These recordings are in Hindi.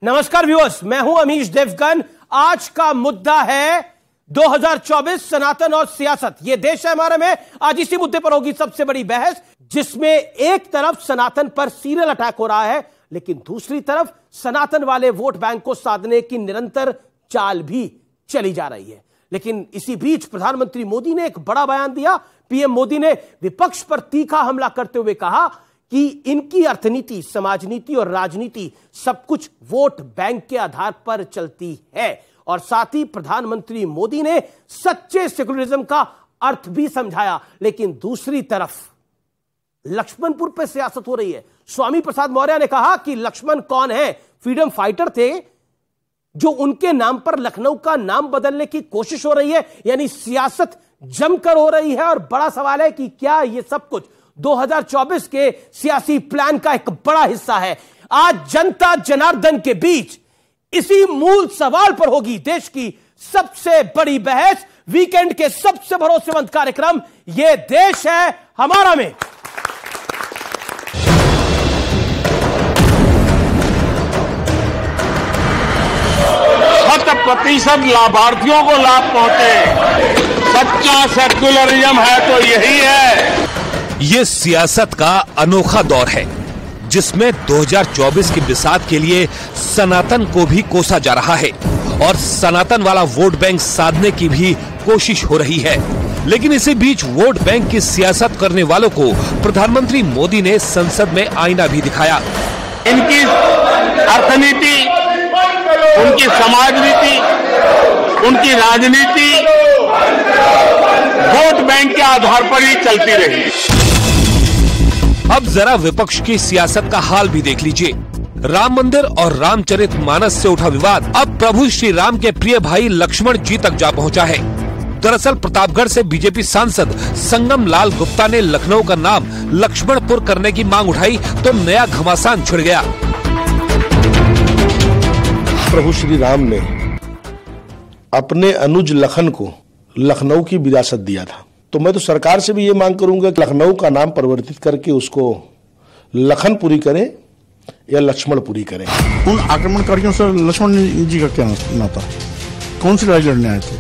नमस्कार व्यूअर्स, मैं हूं अमीश देवगन। आज का मुद्दा है 2024 सनातन और सियासत। यह देश है हमारे में। आज इसी मुद्दे पर होगी सबसे बड़ी बहस, जिसमें एक तरफ सनातन पर सीरियल अटैक हो रहा है, लेकिन दूसरी तरफ सनातन वाले वोट बैंक को साधने की निरंतर चाल भी चली जा रही है। लेकिन इसी बीच प्रधानमंत्री मोदी ने एक बड़ा बयान दिया। पीएम मोदी ने विपक्ष पर तीखा हमला करते हुए कहा कि इनकी अर्थनीति, समाज नीति और राजनीति सब कुछ वोट बैंक के आधार पर चलती है। और साथ ही प्रधानमंत्री मोदी ने सच्चे सेकुलरिज्म का अर्थ भी समझाया। लेकिन दूसरी तरफ लक्ष्मणपुर पर सियासत हो रही है। स्वामी प्रसाद मौर्य ने कहा कि लक्ष्मण कौन है? फ्रीडम फाइटर थे, जो उनके नाम पर लखनऊ का नाम बदलने की कोशिश हो रही है। यानी सियासत जमकर हो रही है। और बड़ा सवाल है कि क्या यह सब कुछ 2024 के सियासी प्लान का एक बड़ा हिस्सा है? आज जनता जनार्दन के बीच इसी मूल सवाल पर होगी देश की सबसे बड़ी बहस। वीकेंड के सबसे भरोसेमंद कार्यक्रम यह देश है हमारा में। 100% लाभार्थियों को लाभ पहुंचे। सच्चा सेक्युलरिज्म है तो यही है। ये सियासत का अनोखा दौर है, जिसमें 2024 की बिसात के लिए सनातन को भी कोसा जा रहा है और सनातन वाला वोट बैंक साधने की भी कोशिश हो रही है। लेकिन इसी बीच वोट बैंक की सियासत करने वालों को प्रधानमंत्री मोदी ने संसद में आईना भी दिखाया। इनकी अर्थनीति, उनकी समाज नीति, उनकी राजनीति वोट बैंक के आधार पर ही चलती रही। अब जरा विपक्ष की सियासत का हाल भी देख लीजिए। राम मंदिर और रामचरितमानस से उठा विवाद अब प्रभु श्री राम के प्रिय भाई लक्ष्मण जी तक जा पहुंचा है। दरअसल प्रतापगढ़ से बीजेपी सांसद संगम लाल गुप्ता ने लखनऊ का नाम लक्ष्मणपुर करने की मांग उठाई तो नया घमासान छिड़ गया। प्रभु श्री राम ने अपने अनुज लखन को लखनऊ की विरासत दिया था, तो मैं तो सरकार से भी ये मांग करूंगा कि लखनऊ का नाम परिवर्तित करके उसको लखनपुरी करें या लक्ष्मणपुरी करें। उन आक्रमणकारियों से लक्ष्मण जी का क्या नाता? कौन सी लड़ाई लड़ने आए थे?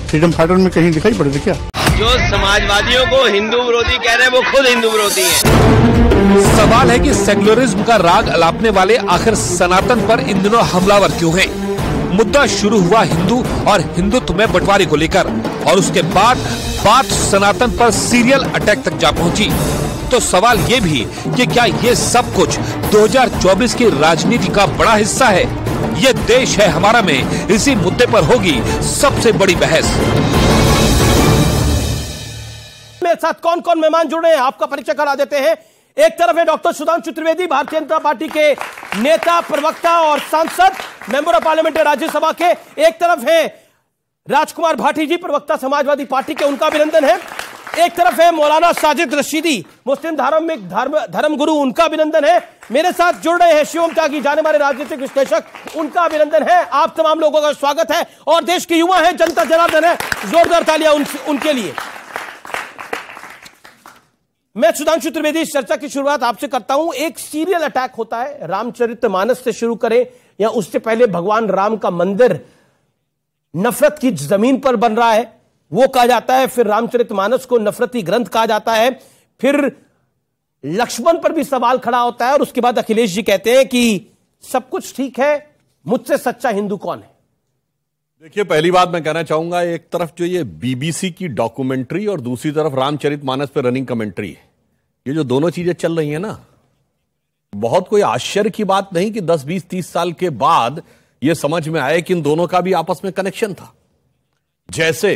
फ्रीडम फाइटर में कहीं दिखाई पड़े थे क्या? जो समाजवादियों को हिंदू विरोधी कह रहे हैं वो खुद हिंदू विरोधी हैं। सवाल है कि सेक्युलरिज्म का राग अलापने वाले आखिर सनातन पर इन दिनों हमलावर क्यों हैं? मुद्दा शुरू हुआ हिंदू और हिंदुत्व में बंटवारे को लेकर, और उसके बाद बात सनातन पर सीरियल अटैक तक जा पहुंची। तो सवाल ये भी कि क्या ये सब कुछ 2024 की राजनीति का बड़ा हिस्सा है? ये देश है हमारा में इसी मुद्दे पर होगी सबसे बड़ी बहस। मेरे साथ कौन कौन मेहमान जुड़े हैं आपका परिचय करा देते हैं। एक तरफ है डॉक्टर सुधांशु त्रिवेदी, भारतीय जनता पार्टी के नेता, प्रवक्ता और सांसद, मेंबर ऑफ पार्लियामेंट राज्यसभा के। एक तरफ है राजकुमार भाटी जी, प्रवक्ता समाजवादी पार्टी के, उनका अभिनंदन है। एक तरफ है मौलाना साजिद रशीदी, मुस्लिम धर्म गुरु, उनका अभिनंदन है। मेरे साथ जुड़ रहे हैं शिवम त्यागी, जाने माने राजनीतिक विश्लेषक, उनका अभिनंदन है। आप तमाम लोगों का स्वागत है। और देश के युवा है, जनता जनार्दन है, जोरदार तालियां उनके लिए। मैं सुधांशु त्रिवेदी, इस चर्चा की शुरुआत आपसे करता हूं। एक सीरियल अटैक होता है, रामचरितमानस से शुरू करें या उससे पहले भगवान राम का मंदिर नफरत की जमीन पर बन रहा है, वो कहा जाता है। फिर रामचरितमानस को नफरती ग्रंथ कहा जाता है। फिर लक्ष्मण पर भी सवाल खड़ा होता है। और उसके बाद अखिलेश जी कहते हैं कि सब कुछ ठीक है, मुझसे सच्चा हिंदू कौन है? देखिए, पहली बात मैं कहना चाहूंगा, एक तरफ जो ये बीबीसी की डॉक्यूमेंट्री और दूसरी तरफ रामचरितमानस पे रनिंग कमेंट्री, ये जो दोनों चीजें चल रही हैं ना, बहुत कोई आश्चर्य की बात नहीं कि 10, 20, 30 साल के बाद यह समझ में आए कि इन दोनों का भी आपस में कनेक्शन था। जैसे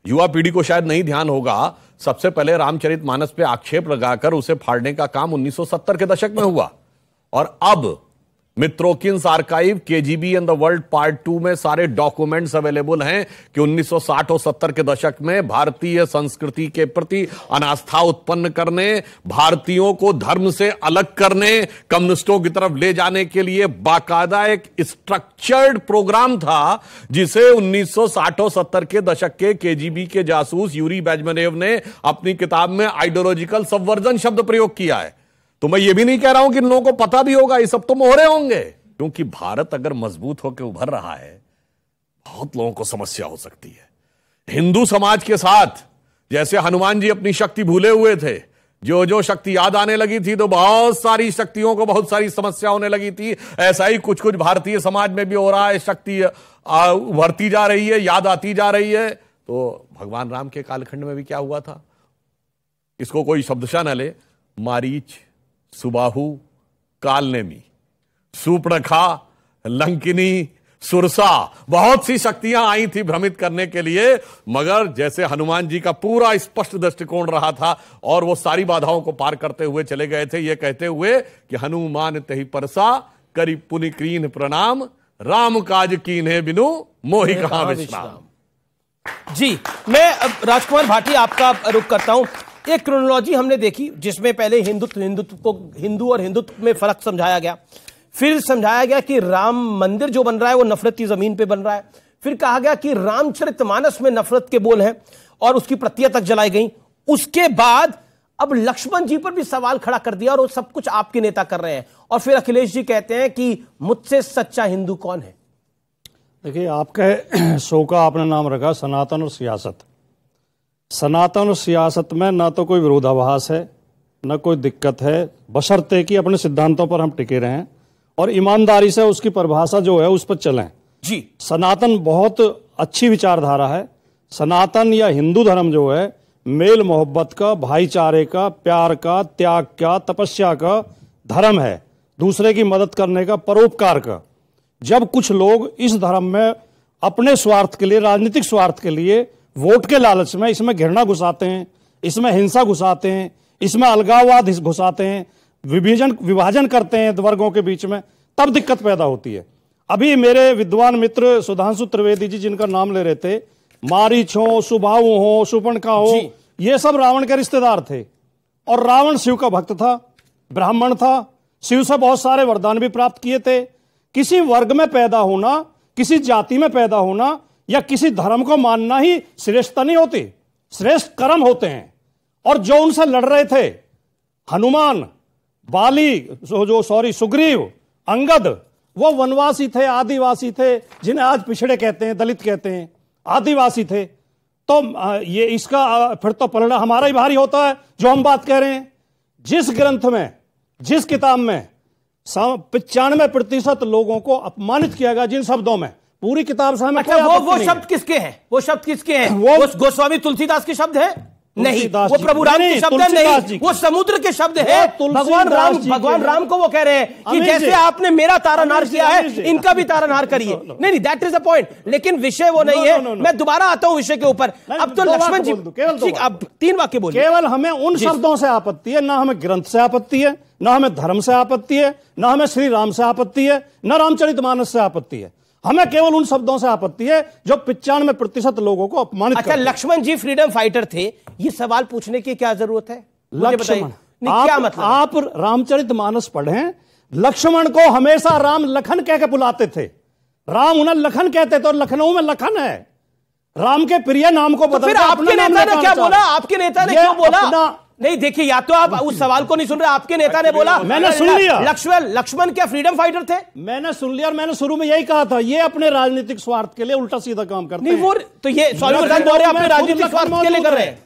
युवा पीढ़ी को शायद नहीं ध्यान होगा, सबसे पहले रामचरितमानस पे आक्षेप लगाकर उसे फाड़ने का काम 1970 के दशक में हुआ। और अब Mitrokhin's archive, KGB and the world part 2 में सारे डॉक्यूमेंट्स अवेलेबल हैं कि 1960 और 70 के दशक में भारतीय संस्कृति के प्रति अनास्था उत्पन्न करने, भारतीयों को धर्म से अलग करने, कम्युनिस्टों की तरफ ले जाने के लिए बाकायदा एक स्ट्रक्चर्ड प्रोग्राम था, जिसे 1960 और 70 के दशक के केजीबी के जासूस यूरी बेजमेनेव ने अपनी किताब में आइडियोलॉजिकल सबवर्जन शब्द प्रयोग किया है। तो मैं ये भी नहीं कह रहा हूं कि इन लोगों को पता भी होगा, ये सब तो मोहरे होंगे, क्योंकि भारत अगर मजबूत होकर उभर रहा है, बहुत लोगों को समस्या हो सकती है। हिंदू समाज के साथ जैसे हनुमान जी अपनी शक्ति भूले हुए थे, जो जो शक्ति याद आने लगी थी तो बहुत सारी शक्तियों को बहुत सारी समस्या होने लगी थी। ऐसा ही कुछ कुछ भारतीय समाज में भी हो रहा है, शक्ति उभरती जा रही है, याद आती जा रही है। तो भगवान राम के कालखंड में भी क्या हुआ था, इसको कोई शब्दशा न ले, मारीच, सुबाहु, कालनेमी, सूर्पणखा, लंकिनी, सुरसा, बहुत सी शक्तियां आई थी भ्रमित करने के लिए, मगर जैसे हनुमान जी का पूरा स्पष्ट दृष्टिकोण रहा था और वो सारी बाधाओं को पार करते हुए चले गए थे, ये कहते हुए कि हनुमान तहि परसा करी पुनि कीन्ह प्रणाम, राम काज कीन्हे बिनु मोहि कहां विश्राम। जी, मैं राजकुमार भाटी आपका रुख करता हूं। एक क्रोनोलॉजी हमने देखी जिसमें पहले हिंदुत्व को हिंदू और हिंदुत्व में फर्क समझाया गया, फिर समझाया गया कि राम मंदिर जो बन रहा है वो नफरत की जमीन पे बन रहा है, फिर कहा गया कि रामचरितमानस में नफरत के बोल हैं और उसकी प्रतियां तक जलाई गई। उसके बाद अब लक्ष्मण जी पर भी सवाल खड़ा कर दिया और वो सब कुछ आपके नेता कर रहे हैं, और फिर अखिलेश जी कहते हैं कि मुझसे सच्चा हिंदू कौन है। देखिए, आपके शो का आपने नाम रखा सनातन और सियासत। सनातन और सियासत में ना तो कोई विरोधाभास है, ना कोई दिक्कत है, बशर्ते कि अपने सिद्धांतों पर हम टिके रहें और ईमानदारी से उसकी परिभाषा जो है उस पर चलें। जी, सनातन बहुत अच्छी विचारधारा है। सनातन या हिंदू धर्म जो है मेल मोहब्बत का, भाईचारे का, प्यार का, त्याग का, तपस्या का धर्म है, दूसरे की मदद करने का, परोपकार का। जब कुछ लोग इस धर्म में अपने स्वार्थ के लिए, राजनीतिक स्वार्थ के लिए, वोट के लालच में इसमें घृणा घुसाते हैं, इसमें हिंसा घुसाते हैं, इसमें अलगाववाद घुसाते हैं, विभाजन करते हैं वर्गों के बीच में, तब दिक्कत पैदा होती है। अभी मेरे विद्वान मित्र सुधांशु त्रिवेदी जी जिनका नाम ले रहे थे, मारीच हो, सुबाहु हो, सुपर्णखा हो, ये सब रावण के रिश्तेदार थे और रावण शिव का भक्त था, ब्राह्मण था, शिव से बहुत सारे वरदान भी प्राप्त किए थे। किसी वर्ग में पैदा होना, किसी जाति में पैदा होना या किसी धर्म को मानना ही श्रेष्ठता नहीं होती, श्रेष्ठ कर्म होते हैं। और जो उनसे लड़ रहे थे, हनुमान, सुग्रीव, अंगद, वो वनवासी थे, आदिवासी थे, जिन्हें आज पिछड़े कहते हैं, दलित कहते हैं, आदिवासी थे। तो ये इसका फिर तो परिणाम हमारा ही भारी होता है जो हम बात कह रहे हैं। जिस ग्रंथ में, जिस किताब में 95% लोगों को अपमानित किया गया, जिन शब्दों में, पूरी किताब से हमें वो शब्द किसके हैं? वो शब्द किसके हैं? वो गोस्वामी तुलसीदास के शब्द है? नहीं, वो प्रभु राम के शब्द नहीं, वो समुद्र के शब्द है। भगवान राम को वो कह रहे हैं कि जैसे आपने मेरा तारनहार किया है, इनका भी तारनहार करिए। नहीं, दैट इज द पॉइंट। लेकिन विषय वो नहीं है। मैं दोबारा आता हूं विषय के ऊपर। अब तो लक्ष्मण जी, अब 3 वाक्य बोलिए। केवल हमें उन शब्दों से आपत्ति है, ना हमें ग्रंथ से आपत्ति है, ना हमें धर्म से आपत्ति है, ना हमें श्री राम से आपत्ति है, ना रामचरितमानस से आपत्ति है। हमें केवल उन शब्दों से आपत्ति है जो 95% लोगों को अपमानित करते हैं। लक्ष्मण जी फ्रीडम फाइटर थे, ये सवाल पूछने की क्या जरूरत है? लक्ष्मण, क्या मतलब? आप रामचरितमानस पढ़ें, लक्ष्मण को हमेशा राम लखन कह के बुलाते थे। राम उन्हें लखन कहते थे और लखनऊ में लखन है। राम के प्रिय नाम को बदल, फिर आपके नेता ने क्या बोला? आपके नेता ने क्यों बोला? नहीं, देखिए, या तो आप उस सवाल को नहीं सुन रहे। आपके नेता ने बोला, मैंने सुन लिया, लक्ष्मण क्या फ्रीडम फाइटर थे? मैंने सुन लिया और मैंने शुरू में यही कहा था, ये अपने राजनीतिक स्वार्थ के लिए उल्टा सीधा काम करते हैं। नहीं, वो तो ये स्वामी प्रसाद मौर्य अपने राजनीतिक स्वार्थ के लिए कर रहे हैं।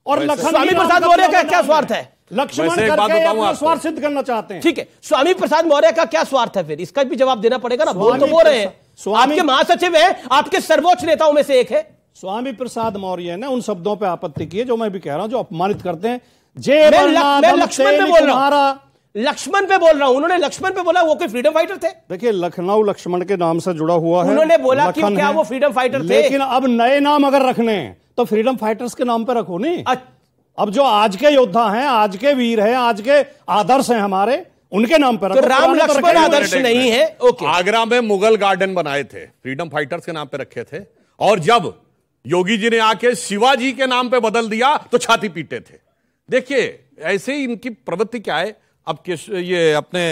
और स्वामी प्रसाद मौर्य का क्या स्वार्थ है? लक्ष्मण करके अपना स्वार्थ सिद्ध करना चाहते हैं। ठीक है, स्वामी प्रसाद मौर्य का क्या स्वार्थ है? फिर इसका भी जवाब देना पड़ेगा ना। बोल तो बोल रहे हैं, आपके महासचिव है, आपके सर्वोच्च नेताओं में से एक है। स्वामी प्रसाद मौर्य ने उन शब्दों पर आपत्ति की है जो मैं भी कह रहा हूं, जो अपमानित करते हैं। मैं लक्ष्मण पे बोल रहा हूं, लक्ष्मण पे बोल रहा हूं। उन्होंने लक्ष्मण पे बोला, वो कोई फ्रीडम फाइटर थे? देखिए, लखनऊ लक्ष्मण के नाम से जुड़ा हुआ है। उन्होंने बोला कि क्या वो फ्रीडम फाइटर थे? लेकिन अब नए नाम अगर रखने हैं तो फ्रीडम फाइटर्स के नाम पे रखो नहीं। अब जो आज के योद्धा हैं, आज के वीर हैं, आज के आदर्श हैं हमारे, उनके नाम पर तो राम लक्ष्मण आदर्श नहीं है। ओके, आगरा में मुगल गार्डन बनाए थे, फ्रीडम फाइटर्स के नाम पे रखे थे, और जब योगी जी ने आके शिवाजी के नाम पे बदल दिया तो छाती पीटे थे। देखिए, ऐसे ही इनकी प्रवृत्ति क्या है। अब ये अपने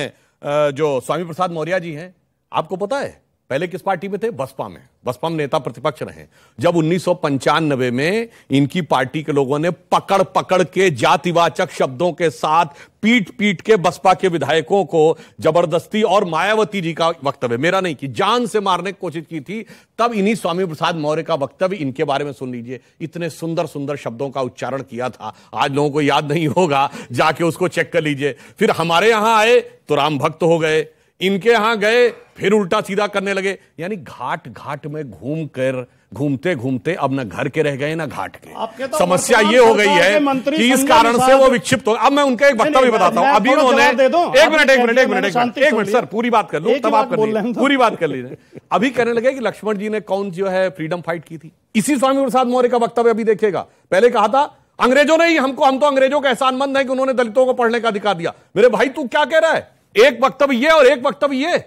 जो स्वामी प्रसाद मौर्य जी हैं, आपको पता है पहले किस पार्टी में थे? बसपा में। बसपा में नेता प्रतिपक्ष रहे। जब 1995 में इनकी पार्टी के लोगों ने पकड़ पकड़ के जातिवाचक शब्दों के साथ पीट पीट के बसपा के विधायकों को जबरदस्ती, और मायावती जी का वक्तव्य, मेरा नहीं, कि जान से मारने की कोशिश की थी, तब इन्हीं स्वामी प्रसाद मौर्य का वक्तव्य इनके बारे में सुन लीजिए। इतने सुंदर सुंदर शब्दों का उच्चारण किया था, आज लोगों को याद नहीं होगा, जाके उसको चेक कर लीजिए। फिर हमारे यहां आए तो राम भक्त हो गए, इनके यहां गए फिर उल्टा सीधा करने लगे। यानी घाट घाट में घूमते घूमते अब ना घर के रह गए ना घाट के। तो समस्या ये हो गई है कि इस कारण से वो विक्षिप्त हो। अब मैं उनका एक वक्तव्य बताता हूं। अभी उन्होंने एक मिनट सर, पूरी बात कर लो, तब आप कर लीजिए, पूरी बात कर लीजिए। अभी कहने लगे कि लक्ष्मण जी ने कौन जो है फ्रीडम फाइट की थी। इसी स्वामी प्रसाद मौर्य का वक्तव्य अभी देखिएगा। पहले कहा था अंग्रेजों ने ही हम तो अंग्रेजों का एहसानमंद है कि उन्होंने दलितों को पढ़ने का अधिकार दिया। मेरे भाई तू क्या कह रहा है? एक वक्तव्य ये और एक वक्तव्य ये,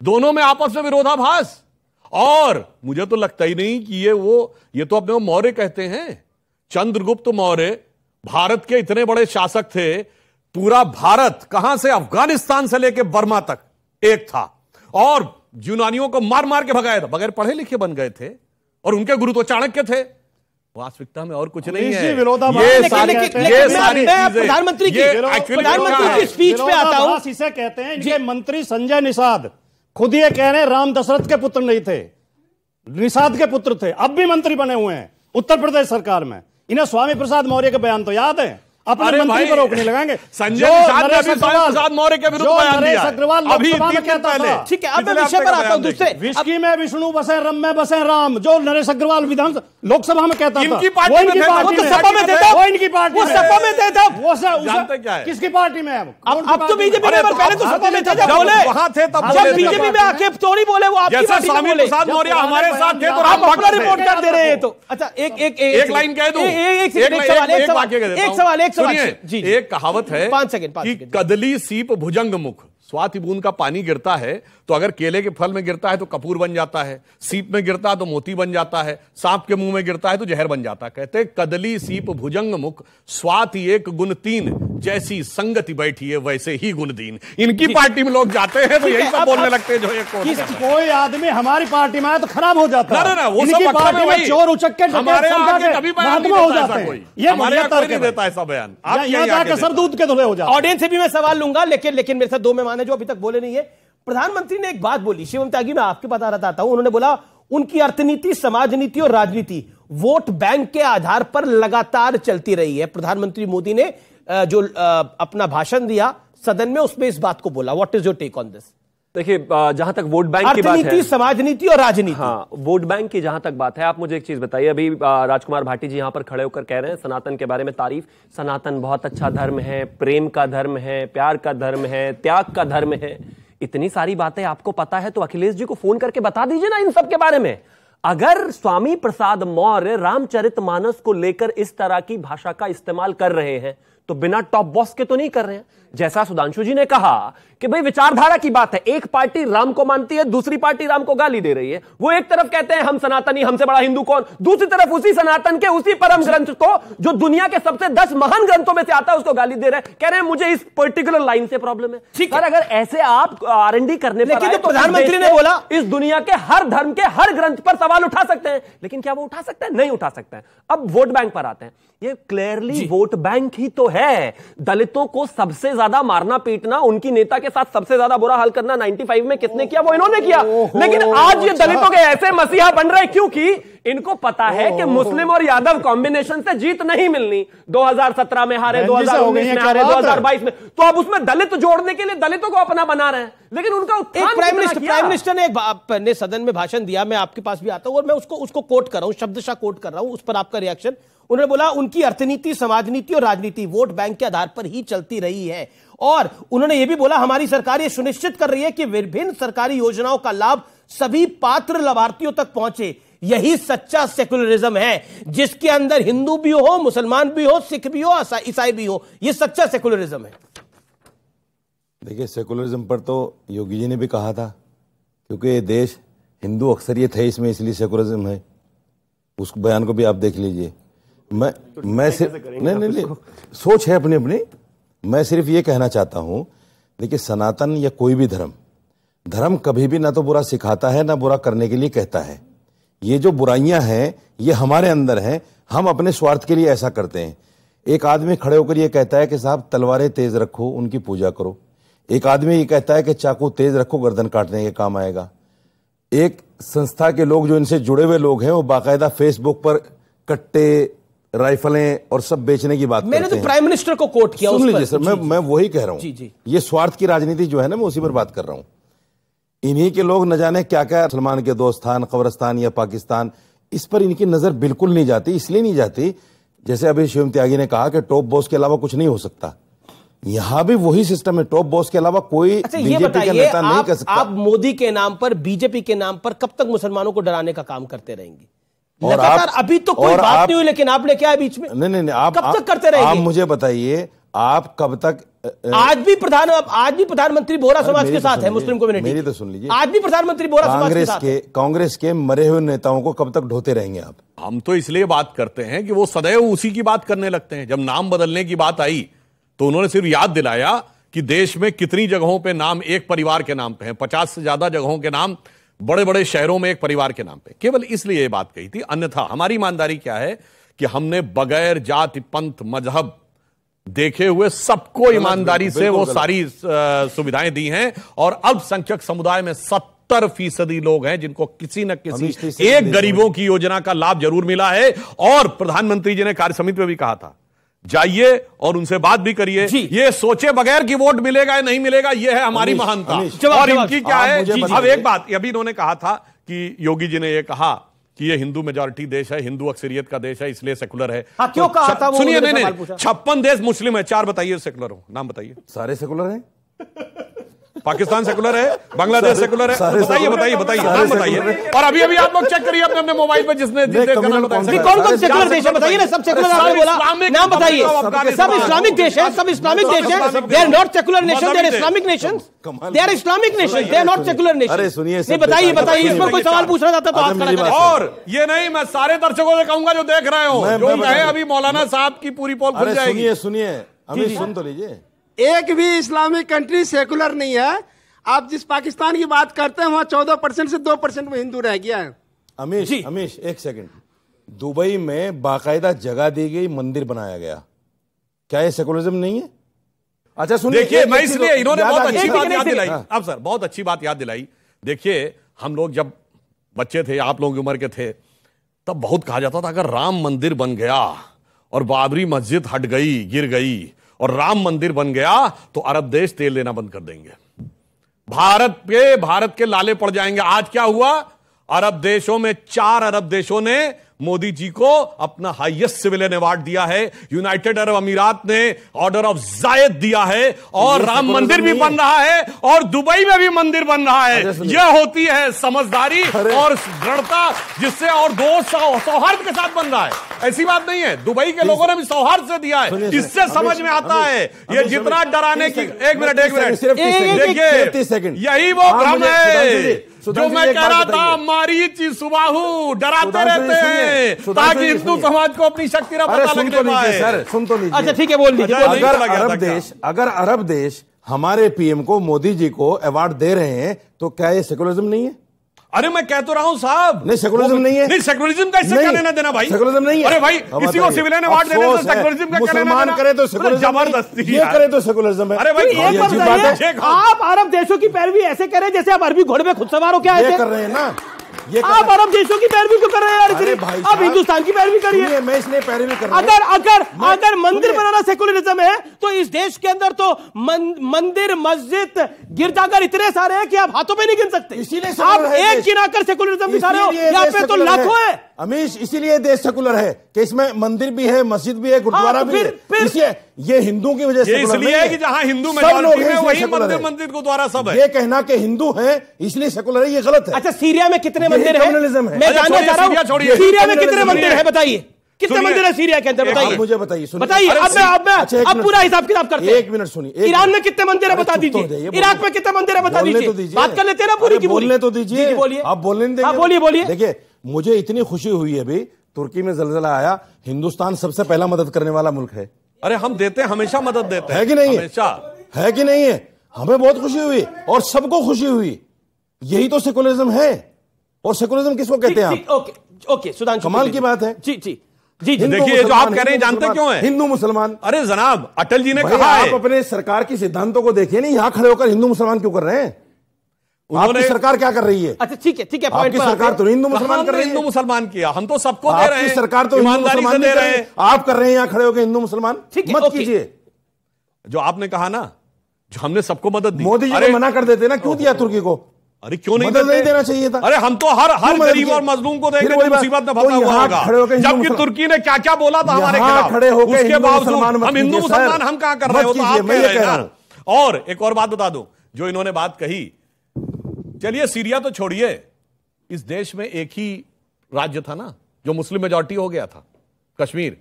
दोनों में आपस में विरोधाभास। और मुझे तो लगता ही नहीं कि ये तो अपने मौर्य कहते हैं। चंद्रगुप्त मौर्य भारत के इतने बड़े शासक थे, पूरा भारत कहां से, अफगानिस्तान से लेकर बर्मा तक एक था, और यूनानियों को मार मार के भगाया था। बगैर पढ़े लिखे बन गए थे, और उनके गुरु तो चाणक्य थे। वास्तविकता में और कुछ नहीं है। ये सारी प्रधानमंत्री की स्पीच पे आता हूं। इसे कहते हैं, इनके मंत्री संजय निषाद खुद ये कह रहे हैं राम दशरथ के पुत्र नहीं थे, निषाद के पुत्र थे, अब भी मंत्री बने हुए हैं उत्तर प्रदेश सरकार में। इन्हें स्वामी प्रसाद मौर्य के बयान तो याद है, अपने मंत्री पर रोकने लगाएंगे। संजय निषाद ने भी स्वामी प्रसाद मौर्य के विरुद्ध बयान दिया अभी 3 दिन पहले। ठीक है, अब मैं विषय पर आता हूं। दूसरे विस्की में विष्णु बसे, रम में बसे राम, जो नरेश अग्रवाल विधान लोकसभा में कहता था, इनकी पार्टी में सपा में देता, वो इनकी पार्टी, वो सपा में देता, वो जानते क्या है किसकी पार्टी में है? अब तो बीजेपी में, पहले तो सपा में थे, जब बोले वहां थे, तब जब बीजेपी में आके थोड़ी बोले वो आपकी पार्टी में बोले। स्वामी प्रसाद मौर्य हमारे साथ थे तो आप अपना रिपोर्ट कर दे रहे हैं। तो अच्छा, एक लाइन कह दूं, एक सवाल जी। एक कहावत है 5 सेकंड कि कदली सीप भुजंग मुख, स्वाति बूंद का पानी गिरता है तो अगर केले के फल में गिरता है तो कपूर बन जाता है, सीप में गिरता है तो मोती बन जाता है, सांप के मुंह में गिरता है तो जहर बन जाता है। कहते कदली सीप भुजंग मुख, स्वाति एक गुण 3, जैसी संगति बैठी है वैसे ही गुण दीन। इनकी पार्टी में लोग जाते हैं तो यही सब बोलने लगते हैं। जो एक कोई आदमी हमारी पार्टी में आए तो खराब हो जाता है। ना वो सब पार्टी में चोर उचक्के हमारे आगे कभी बयान नहीं हो जाते हैं। ये हमारे यहाँ नहीं देता ऐसा बयान। आप यहाँ जाकर सर दूध के धुले हो जाते। ऑडियंस से भी मैं सवाल लूंगा, लेकिन मेरे साथ 2 मेहमान है जो अभी तक बोले नहीं है। प्रधानमंत्री ने एक बात बोली, शिवम त्यागी, मैं आपके पास बताता हूं। उन्होंने बोला उनकी अर्थनीति, समाज नीति और राजनीति वोट बैंक के आधार पर लगातार चलती रही है। प्रधानमंत्री मोदी ने जो अपना भाषण दिया सदन में, उसमें इस बात को बोला। What is your take on this? देखिए, जहां तक वोट बैंक की बात है, अर्थनीति, समाज नीति और राजनीति, हाँ, वोट बैंक की जहां तक बात है, आप मुझे एक चीज बताइए। अभी राजकुमार भाटी जी यहां पर खड़े होकर कह रहे हैं सनातन के बारे में तारीफ, सनातन बहुत अच्छा धर्म है, प्रेम का धर्म है, प्यार का धर्म है, त्याग का धर्म है। इतनी सारी बातें आपको पता है तो अखिलेश जी को फोन करके बता दीजिए ना इन सब के बारे में। अगर स्वामी प्रसाद मौर्य रामचरितमानस को लेकर इस तरह की भाषा का इस्तेमाल कर रहे हैं तो बिना टॉप बॉस के तो नहीं कर रहे हैं। जैसा सुधांशु जी ने कहा कि भाई विचारधारा की बात है, एक पार्टी राम को मानती है, दूसरी पार्टी राम को गाली दे रही है। वो एक तरफ कहते हैं हम सनातनी, हमसे बड़ा हिंदू कौन, दूसरी तरफ उसी सनातन के उसी परम ग्रंथ को जो दुनिया के सबसे 10 महान ग्रंथों में से आता है उसको गाली दे रहे हैं, कह रहे हैं मुझे इस पर्टिकुलर लाइन से प्रॉब्लम है। सर अगर ऐसे आप R&D करने पर आए, तो प्रधानमंत्री ने बोला इस दुनिया के हर धर्म के हर ग्रंथ पर सवाल उठा सकते हैं, लेकिन क्या वो उठा सकते हैं? नहीं उठा सकते हैं। अब वोट बैंक पर आते हैं। ये क्लियरली वोट बैंक ही तो है। दलितों को सबसे ज्यादा मारना पीटना, उनकी नेता के साथ सबसे ज्यादा बुरा हाल करना 95 में किसने किया? वो इन्होंने किया। लेकिन आज ये दलितों के ऐसे मसीहा बन रहे क्योंकि इनको पता है कि मुस्लिम और यादव कॉम्बिनेशन से जीत नहीं मिलनी। 2017 में हारे, 2019 में हारे, 2022 में, तो अब उसमें दलित जोड़ने के लिए दलितों को अपना बना रहे हैं। लेकिन उनका प्राइम मिनिस्टर ने सदन में भाषण दिया, मैं आपके पास भी आता हूं और मैं उसको कोट कर रहा हूं, शब्दशः कोट कर रहा हूं, उस पर आपका रिएक्शन। उन्होंने बोला उनकी अर्थनीति, समाजनीति और राजनीति वोट बैंक के आधार पर ही चलती रही है। और उन्होंने यह भी बोला हमारी सरकार यह सुनिश्चित कर रही है कि विभिन्न सरकारी योजनाओं का लाभ सभी पात्र लाभार्थियों तक पहुंचे। यही सच्चा सेकुलरिज्म है, जिसके अंदर हिंदू भी हो, मुसलमान भी हो, सिख भी हो, ईसाई भी हो। यह सच्चा सेकुलरिज्म है। देखिए, सेकुलरिज्म पर तो योगी जी ने भी कहा था, क्योंकि ये देश हिंदू अक्सरियत है इसमें, इसलिए सेकुलरिज्म है। उस बयान को भी आप देख लीजिए। मैं सिर्फ नहीं, सोच है अपनी अपनी। मैं सिर्फ ये कहना चाहता हूं, देखिए, सनातन या कोई भी धर्म धर्म कभी भी ना तो बुरा सिखाता है ना बुरा करने के लिए कहता है। ये जो बुराइयां हैं ये हमारे अंदर हैं, हम अपने स्वार्थ के लिए ऐसा करते हैं। एक आदमी खड़े होकर ये कहता है कि साहब तलवारें तेज रखो, उनकी पूजा करो। एक आदमी ये कहता है कि चाकू तेज रखो, गर्दन काटने के काम आएगा। एक संस्था के लोग जो इनसे जुड़े हुए लोग हैं वो बाकायदा फेसबुक पर कट्टे, राइफलें और सब बेचने की बात करते हैं। मैंने तो प्राइम मिनिस्टर को कोट किया। सुन लीजिए सर, मैं वही कह रहा हूं। ये स्वार्थ की राजनीति जो है ना, मैं उसी पर बात कर रहा हूं। इन्हीं के लोग न जाने क्या क्या सलमान के दोस्तान, कब्रिस्तान या पाकिस्तान, इस पर इनकी नजर बिल्कुल नहीं जाती। इसलिए नहीं जाती, जैसे अभी शिवम त्यागी ने कहा कि टॉप बॉस के अलावा कुछ नहीं हो सकता। यहां भी वही सिस्टम है, टॉप बॉस के अलावा कोई बीजेपी का नेता नहीं कर सकता। आप मोदी के नाम पर, बीजेपी के नाम पर कब तक मुसलमानों को डराने का काम करते रहेंगे? और लगातार अभी तो कोई बात नहीं हुई, लेकिन आपने क्या है बीच में? नहीं, आप कब तक करते रहेंगे? आप मुझे बताइए, आप कब तक? आज भी प्रधानमंत्री बोहरा समाज के साथ है, मुस्लिम कम्युनिटी। मेरी तो सुन लीजिए, आज भी प्रधानमंत्री बोहरा समाज के साथ है। कांग्रेस के मरे हुए नेताओं को कब तक ढोते रहेंगे आप? हम तो इसलिए बात करते हैं कि वो सदैव उसी की बात करने लगते हैं। जब नाम बदलने की बात आई तो उन्होंने सिर्फ याद दिलाया कि देश में कितनी जगहों पे नाम एक परिवार के नाम पे हैं। 50 से ज्यादा जगहों के नाम बड़े बड़े शहरों में एक परिवार के नाम पे, केवल इसलिए ये बात कही थी। अन्यथा हमारी ईमानदारी क्या है कि हमने बगैर जाति, पंथ, मजहब देखे हुए सबको ईमानदारी से वो सारी सुविधाएं दी हैं। और अल्पसंख्यक समुदाय में 70% लोग हैं जिनको किसी न किसी एक गरीबों की योजना का लाभ जरूर मिला है। और प्रधानमंत्री जी ने कार्य समिति में भी कहा था, जाइए और उनसे बात भी करिए, ये सोचे बगैर कि वोट मिलेगा या नहीं मिलेगा, ये है हमारी महानता। और इनकी क्या है? अब एक बात अभी इन्होंने कहा था कि योगी जी ने ये कहा कि ये हिंदू मेजॉरिटी देश है, हिंदू अक्सरियत का देश है, इसलिए सेकुलर है। क्यों कहा था? सुनिए, नहीं 56 देश मुस्लिम है, 4 बताइए सेकुलर हो, नाम बताइए। सारे सेकुलर हैं। पाकिस्तान सेकुलर है, बांग्लादेश सेकुलर है, बताइए नाम बताइए। और अभी आप लोग चेक करिए अपने मौबाइल पर, जिसने कौन कौन सेकुलर देश है बताइए ना। सब सेकुलर आपने बोला, नाम बताइए। सब इस्लामिक देश है, सब इस्लामिक देश है। They are not secular nation, they are Islamic nation. They are Islamic nation, they are not secular nation. अरे सुनिए, नहीं बताइए, इस पर कोई सवाल पूछना चाहता तो आप खड़ा। और ये नहीं, मैं सारे दर्शकों से कहूंगा जो देख रहे हो, जो कहे अभी मौलाना साहब की पूरी पोल खुल जाएगी। सुनिए, अभी सुन तो लीजिए। एक भी इस्लामिक कंट्री सेकुलर नहीं है। आप जिस पाकिस्तान की बात करते हैं वहां 14% से 2% में हिंदू रह गया है। अमीश एक सेकंड, दुबई में बाकायदा जगह दी गई, मंदिर बनाया गया, क्या ये सेकुलरिज्म नहीं है? अच्छा सुनिए, देखिए मैं इसलिए इन्होंने बहुत अच्छी बात याद दिलाई। अब सर बहुत अच्छी बात याद दिलाई। देखिए हम लोग जब बच्चे थे, आप लोगों की उम्र के थे, तब बहुत कहा जाता था अगर राम मंदिर बन गया और बाबरी मस्जिद हट गई, गिर गई और राम मंदिर बन गया तो अरब देश तेल देना बंद कर देंगे, भारत के लाले पड़ जाएंगे। आज क्या हुआ? अरब देशों में 4 अरब देशों ने मोदी जी को अपना हाईएस्ट सिविलियन अवार्ड दिया है। यूनाइटेड अरब अमीरात ने ऑर्डर ऑफ जायद दिया है और राम मंदिर भी बन रहा है और दुबई में भी मंदिर बन रहा है। यह होती है समझदारी और दृढ़ता, जिससे और दोस्त सौहार्द के साथ बन रहा है। ऐसी बात नहीं है, दुबई के लोगों ने भी सौहार्द से दिया है। इससे समझ में आता है ये जितना डराने की। एक मिनट देखिए, यही वो भ्रम है जो मैं कह रहा था। मारीच सुबाहु डराते रहते हैं ताकि हिंदू समाज को अपनी शक्ति का पता लगने पाए। सर सुन तो लीजिए। अच्छा ठीक है, बोल लीजिए। अगर अरब देश हमारे पीएम को, मोदी जी को अवार्ड दे रहे हैं तो क्या ये सेकुलरिज्म नहीं है? अरे मैं कह तो रहा हूं साहब, नहीं सेकुलरिज्म नहीं है। नहीं सेकुलरिज्म का इससे क्या लेना देना भाई? सेकुलरिज्म नहीं है। अरे भाई किसी को सिविलियन अवार्ड देने से सेकुलरिज्म का क्या लेना देना? मुसलमान करे तो सेकुलरिज्म, जबरदस्ती ये करे तो सेकुलरिज्म है। अरे भाई एक बात बताइए, आप अरब देशों की पैरवी ऐसे करें जैसे आप अरबी घोड़े में खुद सवार हो, क्या ये कर रहे हैं ना? आप अरब देशों की पैरवी क्यों कर रहे हैं यार? आप हिंदुस्तान की पैरवी करिए। मैं इसलिए पैरवी कर रहा हूं। अगर मंदिर बनाना सेकुलरिज्म है तो इस देश के अंदर तो मंदिर, मस्जिद, गिरजाघर इतने सारे हैं कि आप हाथों पे नहीं गिन सकते। इसीलिए आप एक गिनाकर सेकुलरिज्म दिखा रहे हो, यहाँ पे तो लाखों है। अमीश, इसीलिए देश सेकुलर है कि इसमें मंदिर भी है, मस्जिद भी है, गुरुद्वारा भी है। ये हिंदू की वजह से इसलिए है कि जहां हिंदू मेजॉरिटी है वही मंदिर गुरुद्वारा सब है। ये कहना कि हिंदू है इसलिए सेकुलर है, ये गलत है। अच्छा सीरिया में कितने मंदिर है? मैं जानना चाह रहा हूं, सीरिया में कितने मंदिर है बताइए? कितने मंदिर है सीरिया के अंदर बताइए? मुझे बताइए। अब पूरा हिसाब किताब करते हैं। 1 मिनट सुनिए। ईरान में कितने मंदिर है बता दीजिए, इराक में कितने मंदिर है बता दीजिए। बात कर लेते हैं ना पूरी की पूरी। बोलने तो दीजिए, बोलिए। आप बोलने देंगे? बोलिए। देखिए मुझे इतनी खुशी हुई है, अभी तुर्की में जलजला आया, हिंदुस्तान सबसे पहला मदद करने वाला मुल्क है। अरे हम देते हैं, हमेशा मदद देते हैं। है कि नहीं? हमेशा है कि नहीं है? हमें बहुत खुशी हुई और सबको खुशी हुई यही तो सेकुलरिज्म है। और सेकुलरिज्म किसको कहते हैं आप? ओके ओके सुधांशु, कमाल की बात है। जी जी जी जी। देखिए जो आप कह रहे हैं जानते क्यों है? हिंदू मुसलमान। अरे जनाब अटल जी ने कहा है, आप अपने सरकार की सिद्धांतों को देखिए, नहीं यहां खड़े होकर हिंदू मुसलमान क्यों कर रहे हैं? आपकी सरकार क्या कर रही है? अच्छा ठीक है आपकी सरकार तो हिंदू मुसलमान कर रही है। हिंदू मुसलमान किया, हम तो सबको दे रहे हैं। सरकार तो ईमानदारी से दे रहे हैं। आप कर रहे हैं यहां खड़े होकर हिंदू मुसलमान। मत कीजिए। जो आपने कहा ना, जो हमने सबको मदद दी, मोदी जी को मना कर देते ना, क्यों दिया तुर्की को? अरे क्यों नहीं देना चाहिए था? अरे हम तो हर गरीब और मजलूम को देंगे जो मुसीबत में फंसा हुआ होगा। जबकि तुर्की ने क्या क्या बोला था हमारे खिलाफ, खड़े होकर उसके बावजूद हम हिंदू मुसलमान हम कहां कर रहे हो? तो आप कह रहे हैं। और एक और बात बता दूं, जो इन्होंने बात कही, चलिए सीरिया तो छोड़िए, इस देश में एक ही राज्य था ना जो मुस्लिम मेजॉरिटी हो गया था, कश्मीर।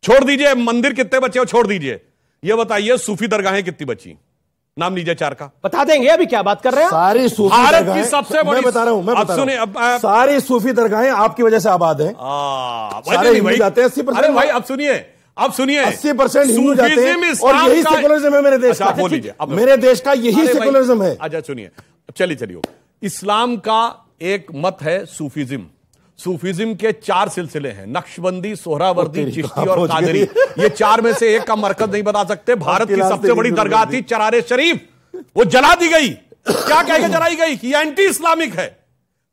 छोड़ दीजिए मंदिर कितने बचे हो, छोड़ दीजिए, ये बताइए सूफी दरगाहें कितनी बची? नाम लीजिए चार का। बता देंगे, अभी क्या बात कर रहे हैं? सारी सूफी भारत की सबसे बड़ी, मैं बता रहा हूं, अब सुनिए, सारी सूफी दरगाहें आपकी वजह से आबाद हैं। सारे हिंदू जाते हैं 80%। अरे भाई अब सुनिए 80% हिंदू जाते हैं, और यही सेकुलरिज्म है मेरे देश का। बोल लीजिए, मेरे देश का यही सेकुलरिज्म है। अच्छा सुनिए, चलिए इस्लाम का एक मत है सूफीज्म। सूफीज्म के 4 सिलसिले हैं, नक्शबंदी, सोहरावर्दी, चिश्ती और कादरी। ये 4 में से एक का मरकज नहीं बता सकते। भारत की सबसे बड़ी दरगाह थी चरारे शरीफ, वो जला दी गई। क्या कह के जलाई गई? कि एंटी इस्लामिक है।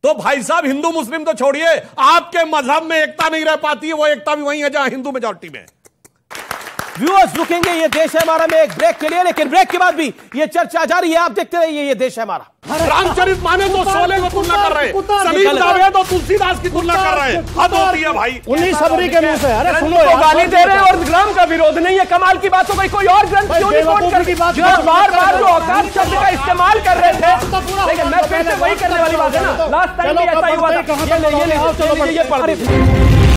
तो भाई साहब हिंदू मुस्लिम तो छोड़िए, आपके मजहब में एकता नहीं रह पाती है, वो एकता भी वही है जहां हिंदू मेजॉरिटी में। व्यूअर्स रुकेंगे ये देश है हमारा में एक ब्रेक के लिए, लेकिन ब्रेक के बाद भी ये चर्चा जारी है। आप देखते रहिए ये देश है हमारा। रामचरित माने तो शोले को तुलना कर रहे हैं, सलीम दावे तो तुलसीदास की तुलना कर रहे हैं। हद होती है भाई। 19 फरवरी के मुंह से अरे सुनो, गाली दे रहे हैं और ग्राम का विरोध नहीं है। कमाल की बात हो गई, कोई और ग्रंथ क्यों नहीं कोट कर? बार बार जो औकात शब्द का इस्तेमाल कर रहे थे, लेकिन मैं फिर से वही करने वाली बात है ना। लास्ट टाइम भी ऐसा ही हुआ था। ये पढ़